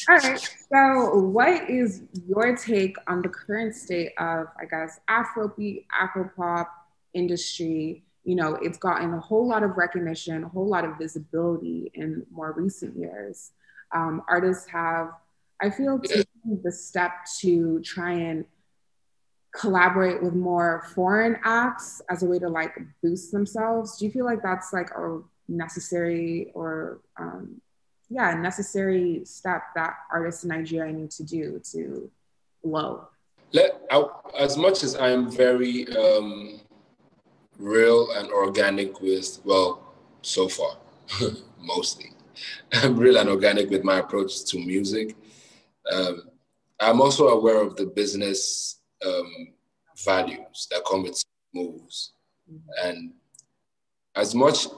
All right. So, what is your take on the current state of, I guess, Afrobeat, Afropop industry? You know, it's gotten a whole lot of recognition, a whole lot of visibility in more recent years. Artists have, I feel, Yeah. taken the step to try and collaborate with more foreign acts as a way to like boost themselves. Do you feel like that's like a necessary or yeah, necessary step that artists in Nigeria need to do to blow? As much as I'm very real and organic with, well, so far, mostly, I'm real and organic with my approach to music. Um, I'm also aware of the business values that come with moves. And as much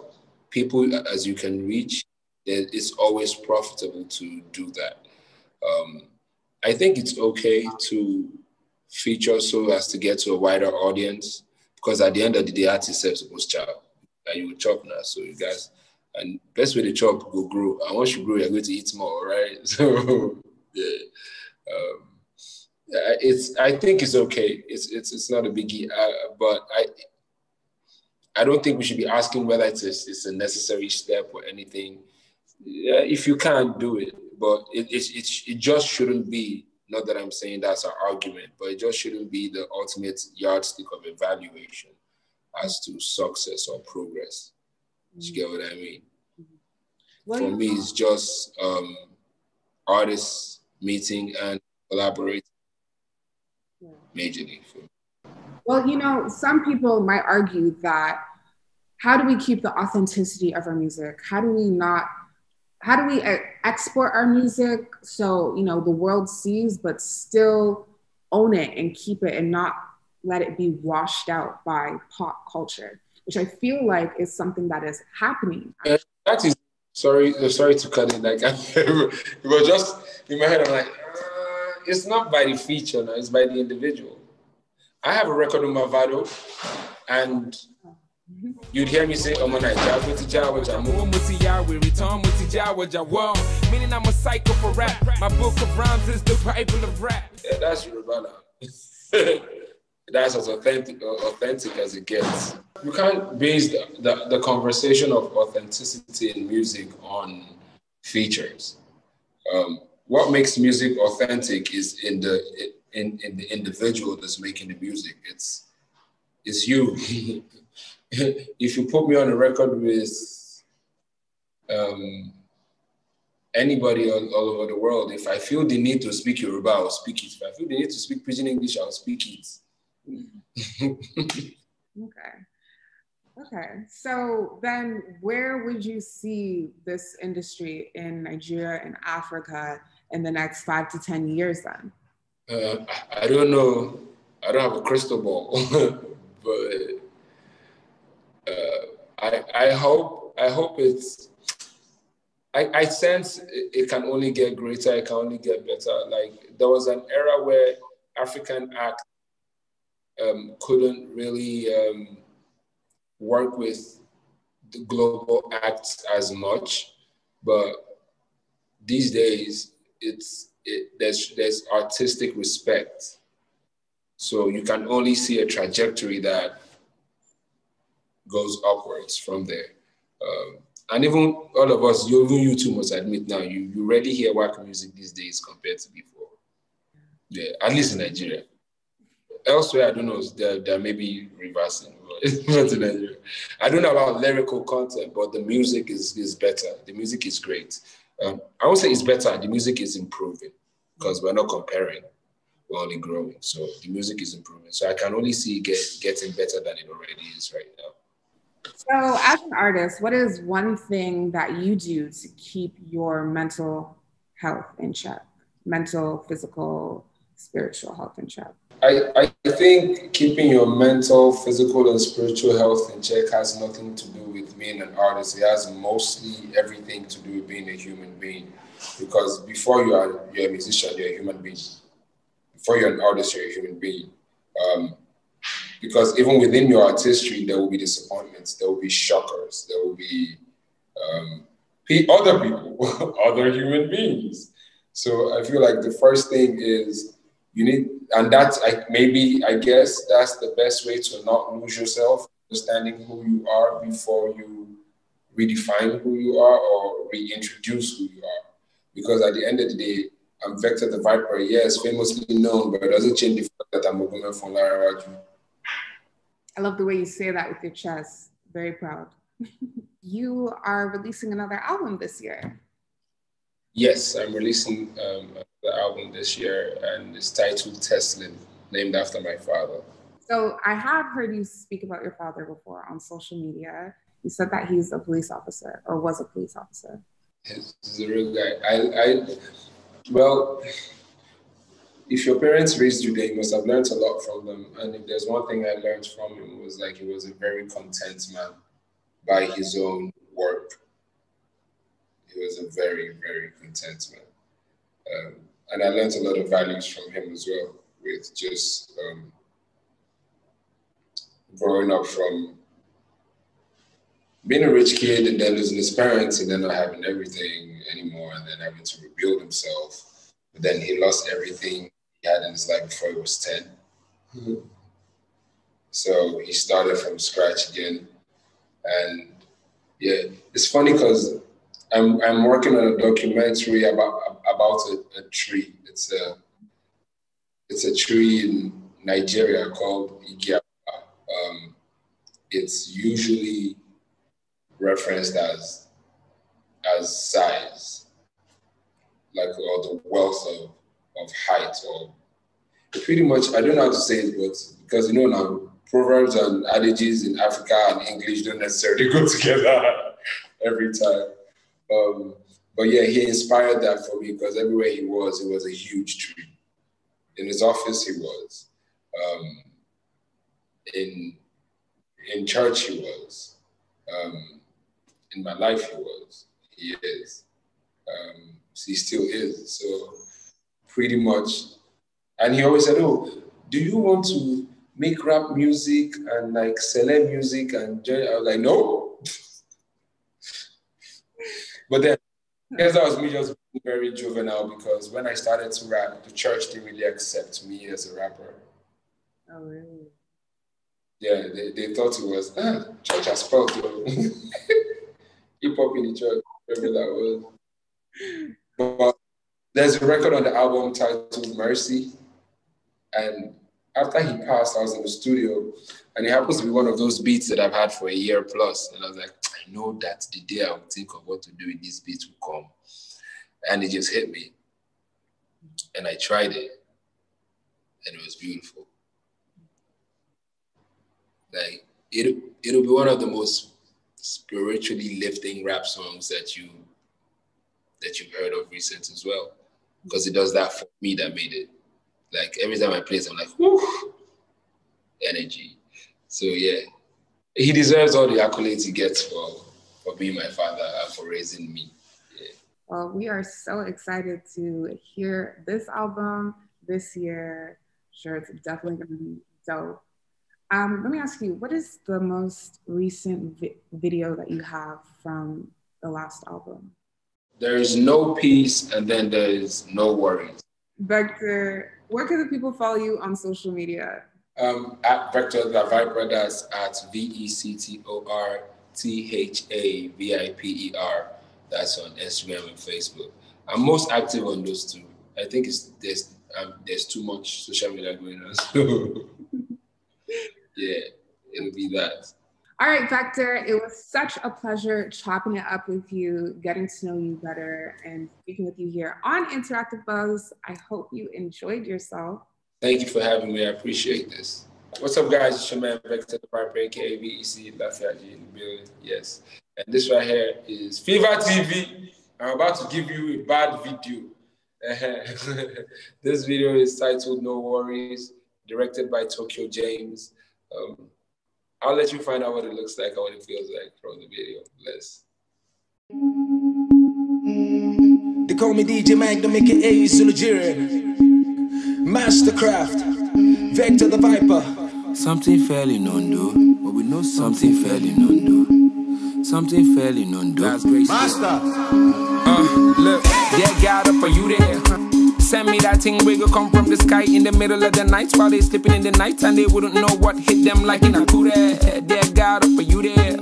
people as you can reach, it's always profitable to do that. I think it's okay to feature so as to get to a wider audience, because at the end of the day, artists are supposed to chop, and you will chop now. So you guys, and best way to chop will grow. And once you grow, you're going to eat more, right? So yeah, um, I think it's okay. It's not a biggie, but I don't think we should be asking whether it's a necessary step or anything. Yeah, if you can't do it, but it just shouldn't be. Not that I'm saying that's our argument, but it just shouldn't be the ultimate yardstick of evaluation as to success or progress. You get what I mean? Well, For me, it's just artists meeting and collaborating majorly. well, you know, some people might argue that how do we keep the authenticity of our music? How do we export our music so, you know, the world sees, but still own it and keep it and not let it be washed out by pop culture, which I feel like is something that is happening. That is, sorry to cut it. Like, it was just in my head. I'm like, it's not by the feature, no, it's by the individual. I have a record on my Vado, and you'd hear me say, "I'm a meaning I'm a psycho for rap. My book of rhymes is the Bible of rap." Yeah, that's Yoruba now. That's as authentic as it gets. You can't base the conversation of authenticity in music on features. What makes music authentic is in the individual that's making the music. It's you. If you put me on a record with anybody all over the world, if I feel the need to speak Yoruba, I'll speak it. If I feel the need to speak Pidgin English, I'll speak it. Okay. So then where would you see this industry in Nigeria and Africa in the next 5 to 10 years then? I don't know. I don't have a crystal ball, but I hope it's. I sense it can only get greater. It can only get better. Like there was an era where African acts couldn't really work with the global acts as much, but these days there's artistic respect. So you can only see a trajectory that goes upwards from there. And even all of us, even you two must admit now, you rarely hear whack music these days compared to before. Yeah, at least in Nigeria. Elsewhere, I don't know, there may be reversing, but in Nigeria. I don't know about lyrical content, but the music is better. The music is great. I won't say it's better, the music is improving because we're not comparing, we're only growing. So the music is improving. So I can only see it getting better than it already is right now. So as an artist, what is one thing that you do to keep your mental health in check? Mental, physical, spiritual health in check? I think keeping your mental, physical, and spiritual health in check has nothing to do with being an artist. It has mostly everything to do with being a human being. Because before you're a musician, you're a human being. Before you're an artist, you're a human being. Because even within your artistry, there will be disappointments, there will be shockers, there will be other people, other human beings. So I feel like the first thing is you need, and that's I guess that's the best way to not lose yourself, understanding who you are before you redefine who you are or reintroduce who you are. Because at the end of the day, I'm Vector the Viper, yes, famously known, but it doesn't change the fact that I'm a woman from Lara Raju. I love the way you say that with your chest. Very proud. You are releasing another album this year. Yes, I'm releasing the album this year, and it's titled Teslin, named after my father. So I have heard you speak about your father before on social media. You said that he's a police officer or was a police officer. He's a real guy. Well, if your parents raised you, then you must have learned a lot from them. And if there's one thing I learned from him, was like he was a very content man by his own work. He was a very, very content man. And I learned a lot of values from him as well, with just growing up from being a rich kid and then losing his parents and then not having everything anymore and then having to rebuild himself. But then he lost everything he had in his life before he was 10. Mm-hmm. So he started from scratch again. And yeah, it's funny because I'm working on a documentary about a tree. It's a tree in Nigeria called Igiapa. It's usually referenced as size, like, or the wealth of height, or pretty much, I don't know how to say it, but because now proverbs and adages in Africa and English don't necessarily go together every time. But yeah, he inspired that for me because everywhere he was a huge tree. In his office, he was. In church, he was. In my life, he is. He still is. So pretty much. And he always said, oh, do you want to make rap music and like celeb music? And I was like, no. But then, I guess that was me just being very juvenile because when I started to rap, the church didn't really accept me as a rapper. Oh, really? Yeah, they thought it was, church has spoiled you. Hip-hop in the church, whatever that was. But there's a record on the album titled Mercy. And after he passed, I was in the studio, and it happens to be one of those beats that I've had for a year plus. And I was like, I know that the day I would think of what to do with this beat will come. And it just hit me. And I tried it. And it was beautiful. Like, it'll be one of the most spiritually lifting rap songs that you've heard of recent as well. Because it does that for me that made it. Like, every time I play it, I'm like, whoo, energy. So yeah, he deserves all the accolades he gets for being my father and for raising me. Yeah. Well, we are so excited to hear this album this year. Sure, it's definitely going to be dope. Let me ask you, what is the most recent video that you have from the last album? There is no peace, and then there is no worries. Vector, where can the people follow you on social media? At Vector the Viper, that's at VectorThaViper. That's on Instagram and Facebook. I'm most active on those two. I think there's too much social media going on. So yeah, it'll be that. All right, Vector, it was such a pleasure chopping it up with you, getting to know you better, and speaking with you here on Interactive Buzz. I hope you enjoyed yourself. Thank you for having me. I appreciate this. What's up, guys? It's your man, Vector the Viper, aka VEC, Lafayette in the building. Yes. And this right here is FEVA TV. I'm about to give you a bad video. This video is titled No Worries, directed by Tokyo James. I'll let you find out what it looks like and what it feels like from the video. Bless. They call me DJ Mag to make it A's in Nigeria. Mastercraft, Vector the Viper. Something fairly known, though. But we know something fairly known, though. Something fairly known, though. Master. Look, Dear God, up, are you there? Send me that thing where you come from the sky in the middle of the night while they sleeping in the night and they wouldn't know what hit them like in a coup. Dear God, up, are you there?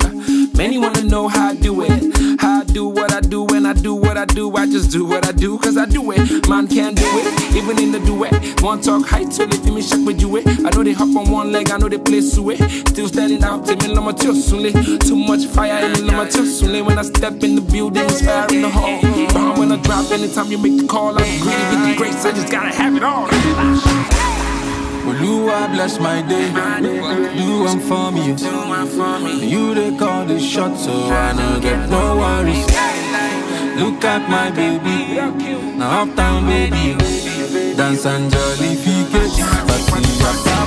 Many wanna know how I do it. How I do what I do when I do what I do. I just do what I do cause I do it. Man can't do it, even in the duet. One talk height so they feel me shock with you it. I know they hop on one leg, I know they play suet. Still standing out, to me lama tiosule. Too much fire in the lama tiosule. When I step in the building, it's fire in the hall. Bomb when I drop, anytime you make the call, I'm greedy with the grace, I just gotta have it all. Oluwa bless my day. Do one for me. You they call the shot, so I don't get no worries. Look at my baby, now uptown baby. Dance and jolly figures, but we are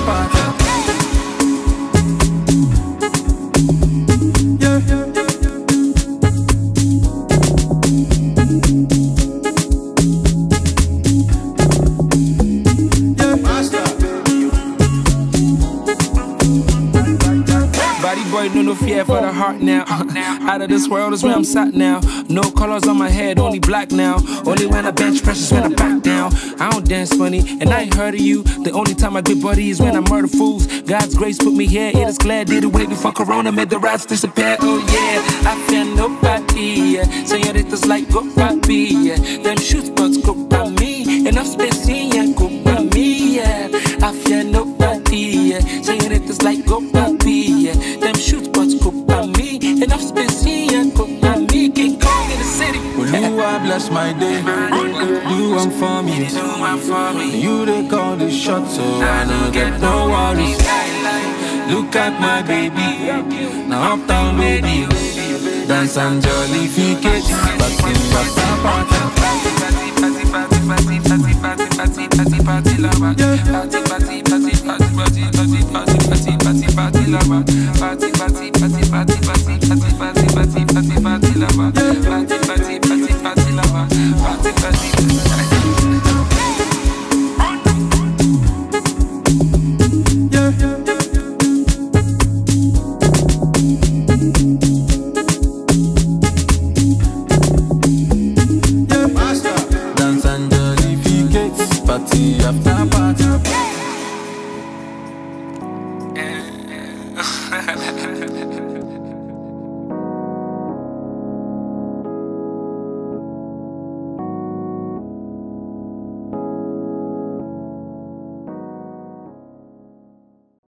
No fear for the heart now. Out of this world is where I'm sat now. No colors on my head, only black now. Only when I bench press is when I back down. I don't dance funny, and I ain't heard of you. The only time I get buddy is when I murder fools. God's grace put me here, it is glad. Did it way before Corona made the rats disappear. Oh yeah, I fear nobody. Señoritas like go papi. Them shoot spots go by me. Enough space in go by me. I fear nobody. Señoritas like go papi. Them shoot spots go by me. Enough space in go by me. King Kong in the city. Oluwa bless my day. Do one for me. You they call the shot, so I don't get no worries. Look at my baby, now uptown baby. Dance and jolly figures, but in the party. Party,